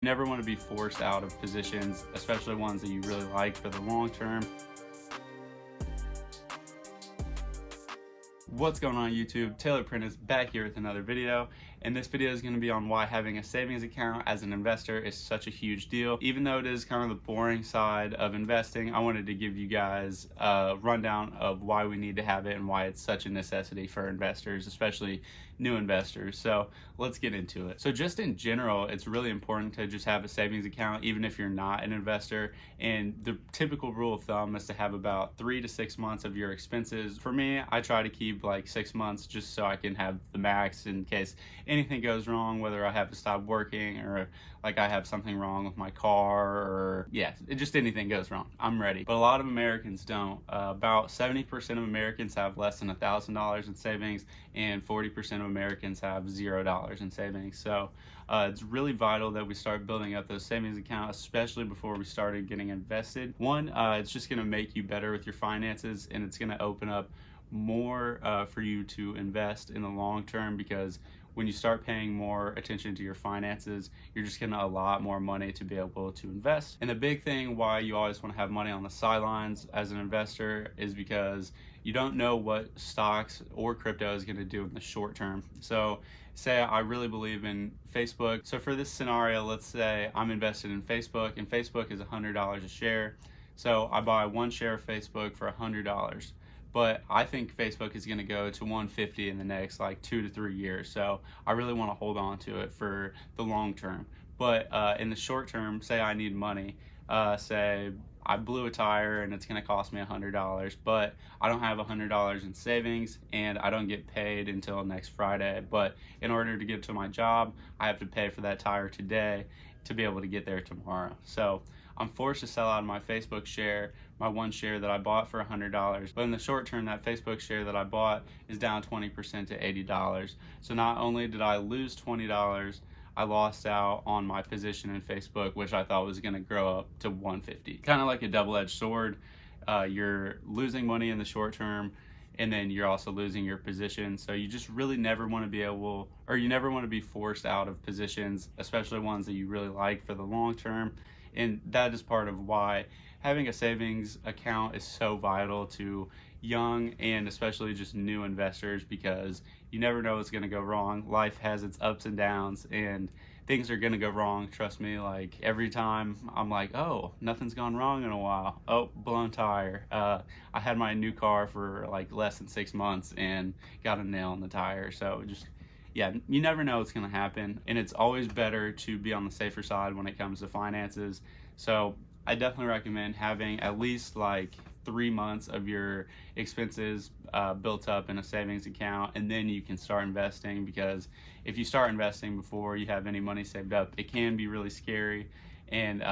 You never want to be forced out of positions, especially ones that you really like for the long term. What's going on YouTube? Taylor Prentice back here with another video, and this video is going to be on why having a savings account as an investor is such a huge deal. Even though it is kind of the boring side of investing, I wanted to give you guys a rundown of why we need to have it and why it's such a necessity for investors, especially new investors. So let's get into it. So just in general, it's really important to just have a savings account even if you're not an investor, and the typical rule of thumb is to have about 3 to 6 months of your expenses. For me, I try to keep like 6 months just so I can have the max in case anything goes wrong, whether I have to stop working or like I have something wrong with my car, or just anything goes wrong, I'm ready. But a lot of Americans don't. About 70% of Americans have less than $1,000 in savings, and 40% of Americans have $0 in savings. So it's really vital that we start building up those savings accounts, especially before we started getting invested. One, it's just going to make you better with your finances, and it's going to open up more for you to invest in the long term, because when you start paying more attention to your finances, you're just getting a lot more money to be able to invest. And the big thing why you always want to have money on the sidelines as an investor is because you don't know what stocks or crypto is going to do in the short term. So say I really believe in Facebook. So for this scenario, let's say I'm invested in Facebook, and Facebook is $100 a share. So I buy one share of Facebook for $100. But I think Facebook is going to go to 150 in the next like 2 to 3 years. So I really want to hold on to it for the long term. But in the short term, say I need money, say I blew a tire and it's going to cost me $100, but I don't have $100 in savings and I don't get paid until next Friday. But in order to get to my job, I have to pay for that tire today to be able to get there tomorrow. So I'm forced to sell out of my Facebook share, my one share that I bought for $100. But in the short term, that Facebook share that I bought is down 20% to $80. So not only did I lose $20, I lost out on my position in Facebook, which I thought was going to grow up to 150. Kind of like a double-edged sword. You're losing money in the short term, and then you're also losing your position. So you just really never want to be able, or you never want to be forced out of positions, especially ones that you really like for the long term. And that is part of why having a savings account is so vital to young and especially just new investors, because you never know what's going to go wrong. Life has its ups and downs, and things are going to go wrong. Trust me, like every time I'm like, oh, nothing's gone wrong in a while. Oh, blown tire. I had my new car for like less than 6 months and got a nail in the tire. So just, yeah, you never know what's going to happen, and it's always better to be on the safer side when it comes to finances. So I definitely recommend having at least like 3 months of your expenses built up in a savings account, and then you can start investing. Because if you start investing before you have any money saved up, it can be really scary, and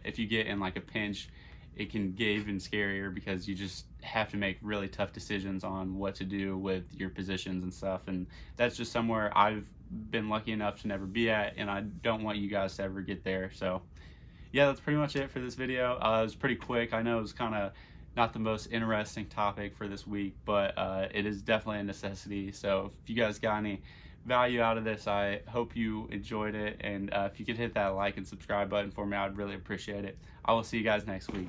if you get in like a pinch, it can get even scarier, because you just have to make really tough decisions on what to do with your positions and stuff. And that's just somewhere I've been lucky enough to never be at, and I don't want you guys to ever get there. So yeah, that's pretty much it for this video. It was pretty quick. I know it was kind of not the most interesting topic for this week, but it is definitely a necessity. So if you guys got any value out of this, I hope you enjoyed it. And if you could hit that like and subscribe button for me, I'd really appreciate it. I will see you guys next week.